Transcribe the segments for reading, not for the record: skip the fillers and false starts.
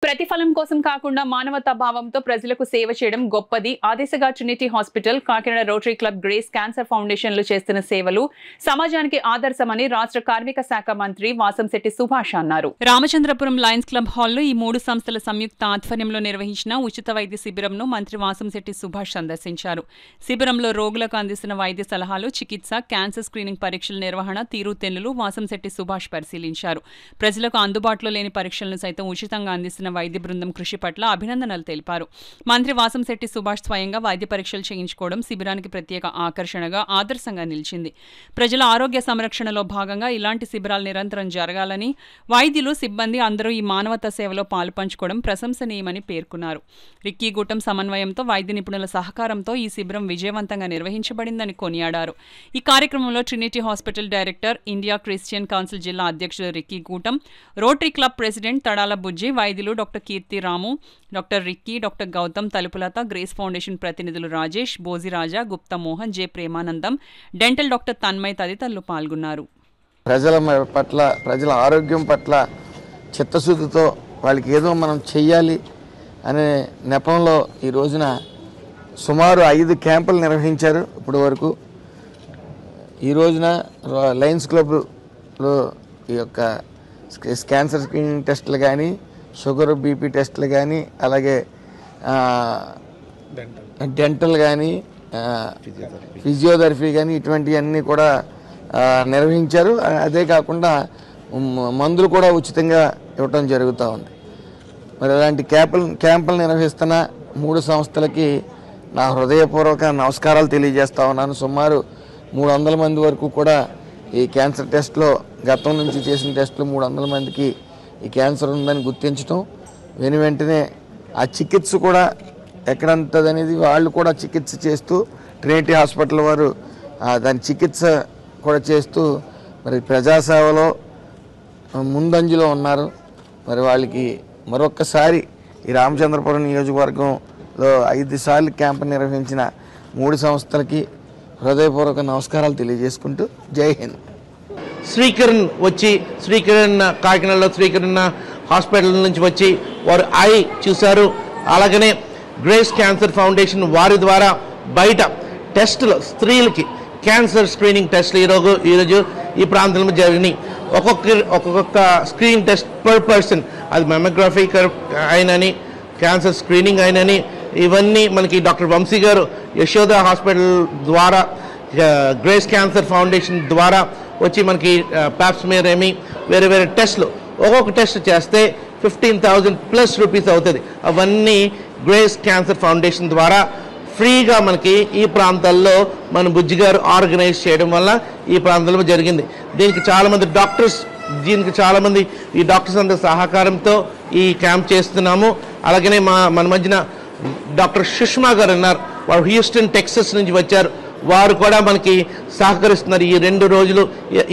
ప్రతిఫలం కోసం కాకుండా మానవతా భావంతో ప్రజలకు సేవ చేయడం గొప్పది. ఆదేశగా Trinity Hospital, Kakinada Rotary Club, Grace Cancer ఫౌండేషన్లు చేస్తున్న సేవలు సమాజానికి ఆదర్శమని రాష్ట్ర కార్మిక శాఖ మంత్రి వాసంశెట్టి సుభాష్ అన్నారు. రామచంద్రపురం లయన్స్ క్లబ్ హాల్లో ఈ మూడు సంస్థల సంయుక్త ఆధ్వర్యంలో నిర్వహించిన ఉచిత వైద్య శిబిరంను మంత్రి వాసంశెట్టి సుభాష్ సందర్శించారు. శిబిరంలో రోగులకు అందిస్తున్న వైద్య సలహాలు, చికిత్స, క్యాన్సర్ స్క్రీనింగ్ పరీక్షల నిర్వహణ తీరుతెన్నులు వాసంశెట్టి సుభాష్ పరిశీలించారు. ప్రజలకు అందుబాటులో లేని పరీక్షలను సైతం ఉచితంగా అందిస్తున్న వైద్య బృందం కృషి పట్ల అభినందనలు తెలిపారు. మంత్రి వాసంశెట్టి సుభాష్ స్వయంగా వైద్య పరీక్షలు చేయించుకోవడం శిబిరానికి ప్రత్యేక ఆకర్షణగా, ఆదర్శంగా నిలిచింది. ప్రజల ఆరోగ్య సంరక్షణలో భాగంగా ఇలాంటి శిబిరాలు నిరంతరం జరగాలని, వైద్యులు, సిబ్బంది అందరూ ఈ మానవతా సేవలో పాలుపంచుకోవడం ప్రశంసనీయమని పేర్కొన్నారు. రిక్కీగూటం సమన్వయంతో, వైద్య నిపుణుల సహకారంతో ఈ శిబిరం విజయవంతంగా నిర్వహించబడిందని కొనియాడారు. ఈ కార్యక్రమంలో Trinity Hospital director, India Christian Council జిల్లా అధ్యక్షుడు Rikkigutam, Rotary Club president Tadala Bujji, వైద్యులు doctor Keerthi Ramu, doctor Rikki, doctor Gautam, Talupulatha, Grace Foundation ప్రతినిధులు Rajesh, Bojiraja, Gupta Mohan, J Premanandam, dental doctor Tanmay తదితరులు పాల్గొన్నారు. ప్రజల ఆరోగ్యం పట్ల చిత్తశుద్ధితో వాళ్ళకి ఏదో మనం చెయ్యాలి అనే నెపంలో ఈ రోజున సుమారు 5 క్యాంపులు నిర్వహించారు. ఇప్పటి వరకు ఈ రోజున లయన్స్ క్లబ్లో ఈ యొక్క క్యాన్సర్ స్క్రీనింగ్ టెస్టులు కానీ, షుగర్, బీపీ టెస్టులు కానీ, అలాగే డెంటల్ కానీ, ఫిజియోథెరపీ కానీ, ఇటువంటివన్నీ కూడా నిర్వహించారు. అదే కాకుండా మందులు కూడా ఉచితంగా ఇవ్వటం జరుగుతూ ఉంది. మరి అలాంటి క్యాంపులు నిర్వహిస్తున్న 3 సంస్థలకి నా హృదయపూర్వక నమస్కారాలు తెలియజేస్తా ఉన్నాను. సుమారు 300 మంది వరకు కూడా ఈ క్యాన్సర్ టెస్ట్లో, గతం నుంచి చేసిన టెస్టులు 300 మందికి ఈ క్యాన్సర్ ఉందని గుర్తించడం, వెంటనే ఆ చికిత్స కూడా ఎక్కడంతదనేది వాళ్ళు కూడా చికిత్స చేస్తూ, ట్రినిటీ హాస్పిటల్ వారు దాని చికిత్స కూడా చేస్తూ మరి ప్రజాసేవలో ముందంజలో ఉన్నారు. మరి వాళ్ళకి మరొక్కసారి ఈ రామచంద్రపురం నియోజకవర్గంలో 5 సార్లు క్యాంపు నిర్వహించిన 3 సంస్థలకి హృదయపూర్వక నమస్కారాలు తెలియజేసుకుంటూ జై హింద్. శ్రీకరణ్ వచ్చి, కాకినాడలో శ్రీకరణ్ హాస్పిటల్ నుంచి వచ్చి వారు ఐ చూశారు. అలాగనే గ్రేస్ క్యాన్సర్ ఫౌండేషన్ వారి ద్వారా బయట టెస్టులు, స్త్రీలకి క్యాన్సర్ స్క్రీనింగ్ టెస్టులు ఈరోజు ఈ ప్రాంతంలో జరిగినాయి. ఒక్కొక్క స్క్రీనింగ్ టెస్ట్ పర్ పర్సన్, అది మెమోగ్రఫీ అయినని, క్యాన్సర్ స్క్రీనింగ్ అయినని, ఇవన్నీ మనకి డాక్టర్ వంశీ గారు యశోద హాస్పిటల్ ద్వారా, గ్రేస్ క్యాన్సర్ ఫౌండేషన్ ద్వారా వచ్చి మనకి ప్యాప్స్మియర్ ఏమి వేరే టెస్టులు, ఒక్కొక్క టెస్ట్ చేస్తే 15,000+ రూపీస్ అవుతుంది. అవన్నీ గ్రేస్ క్యాన్సర్ ఫౌండేషన్ ద్వారా ఫ్రీగా మనకి ఈ ప్రాంతాల్లో మన బుజ్జి గారు ఆర్గనైజ్ చేయడం వల్ల ఈ ప్రాంతంలో జరిగింది. దీనికి చాలామంది ఈ డాక్టర్స్ అందరి సహకారంతో ఈ క్యాంప్ చేస్తున్నాము. అలాగనే మన మధ్యన డాక్టర్ సుష్మా గారు ఉన్నారు, వారు హ్యూస్టన్, టెక్సస్ నుంచి వచ్చారు. వారు కూడా మనకి సహకరిస్తున్నారు. ఈ 2 రోజులు,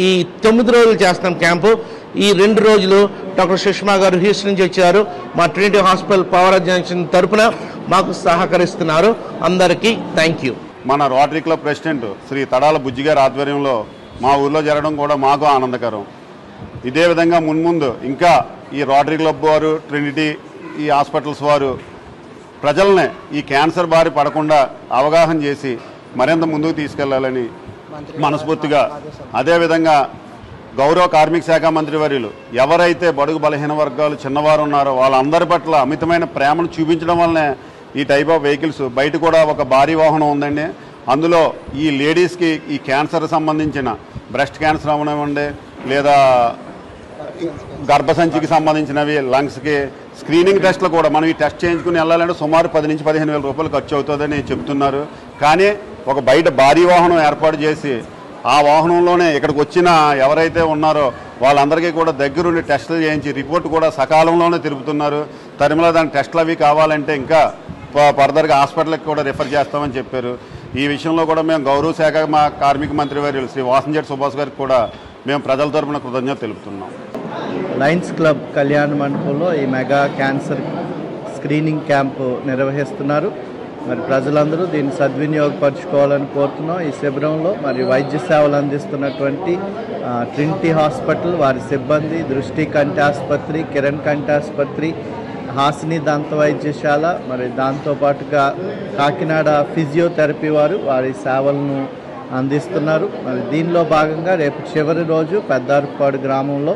ఈ 9 రోజులు చేస్తాం క్యాంపు. ఈ 2 రోజులు డాక్టర్ సుష్మా గారు హ్యూస్టన్ నుంచి వచ్చారు. మా ట్రినిటీ హాస్పిటల్ పవర్ జంక్షన్ తరఫున మాకు సహకరిస్తున్నారు. అందరికీ థ్యాంక్ యూ. మన Rotary Club president Shri Tadala Bujji గారి ఆధ్వర్యంలో మా ఊర్లో జరగడం కూడా మాకు ఆనందకరం. ఇదే విధంగా మున్ముందు ఇంకా ఈ రోటరీ క్లబ్ వారు, ట్రినిటీ, ఈ హాస్పిటల్స్ వారు ప్రజల్ని ఈ క్యాన్సర్ బారి పడకుండా అవగాహన చేసి మరింత ముందుకు తీసుకెళ్లాలని మనస్ఫూర్తిగా, అదేవిధంగా గౌరవ కార్మిక శాఖ మంత్రి వర్యులు ఎవరైతే బడుగు బలహీన వర్గాలు, చిన్నవారు ఉన్నారో వాళ్ళందరి పట్ల అమితమైన ప్రేమను చూపించడం వల్లనే ఈ టైప్ ఆఫ్ వెహికల్స్ బయట కూడా ఒక భారీ వాహనం ఉందండి. అందులో ఈ లేడీస్కి ఈ క్యాన్సర్ సంబంధించిన బ్రెస్ట్ క్యాన్సర్ అవనివ్వండి, లేదా గర్భసంచికి సంబంధించినవి, లంగ్స్కి స్క్రీనింగ్ టెస్ట్లు కూడా మనం ఈ టెస్ట్ చేయించుకుని వెళ్ళాలంటే సుమారు 10,000 నుంచి 15,000 రూపాయలు ఖర్చు అవుతుందని చెప్తున్నారు. కానీ ఒక బయట భారీ వాహనం ఏర్పాటు చేసి ఆ వాహనంలోనే ఇక్కడికి వచ్చిన ఎవరైతే ఉన్నారో వాళ్ళందరికీ కూడా దగ్గరుండి టెస్టులు చేయించి రిపోర్ట్ కూడా సకాలంలోనే తిరుగుతున్నారు. తరిమల దాని టెస్టులు అవి కావాలంటే ఇంకా ఫర్దర్గా హాస్పిటల్కి కూడా రిఫర్ చేస్తామని చెప్పారు. ఈ విషయంలో కూడా మేము గౌరవ శాఖ మా కార్మిక మంత్రి వర్యులు శ్రీ వాసంశెట్టి సుభాష్ గారికి కూడా మేము ప్రజల తరపున కృతజ్ఞత తెలుపుతున్నాం. లయన్స్ క్లబ్ కళ్యాణ మండపంలో ఈ మెగా క్యాన్సర్ స్క్రీనింగ్ క్యాంపు నిర్వహిస్తున్నారు. మరి ప్రజలందరూ దీన్ని సద్వినియోగపరచుకోవాలని కోరుతున్నాం. ఈ శిబిరంలో మరి వైద్య సేవలు అందిస్తున్నటువంటి ట్రినిటీ హాస్పిటల్ వారి సిబ్బంది, దృష్టి కంటి ఆసుపత్రి, కిరణ్ కంటి ఆసుపత్రి, హాసిని దంత వైద్యశాల, మరి దాంతోపాటుగా కాకినాడ ఫిజియోథెరపీ వారి సేవలను అందిస్తున్నారు. మరి దీనిలో భాగంగా రేపు చివరి రోజు పెద్దారుపాడు గ్రామంలో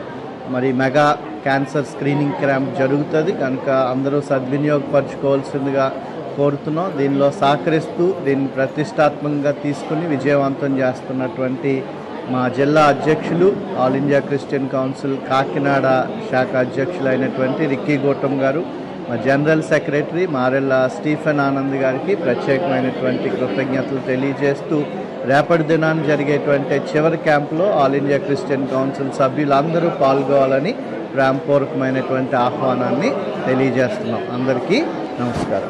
మరి మెగా క్యాన్సర్ స్క్రీనింగ్ క్యాంప్ జరుగుతుంది కనుక అందరూ సద్వినియోగపరచుకోవాల్సిందిగా కోరుతున్నాం. దీనిలో సహకరిస్తూ దీన్ని ప్రతిష్టాత్మకంగా తీసుకుని విజయవంతం చేస్తున్నటువంటి మా జిల్లా అధ్యక్షులు, all India Christian council Kakinada శాఖ అధ్యక్షులైనటువంటి రిక్కీ గౌతమ్ గారు, మా general secretary Marella Stephen Anand గారికి ప్రత్యేకమైనటువంటి కృతజ్ఞతలు తెలియజేస్తూ రేపటి దినాన్ని జరిగేటువంటి చివరి క్యాంపులో ఆల్ ఇండియా క్రిస్టియన్ కౌన్సిల్ సభ్యులందరూ పాల్గొవాలని ప్రేమపూర్వకమైనటువంటి ఆహ్వానాన్ని తెలియజేస్తున్నాం. అందరికీ నమస్కారం.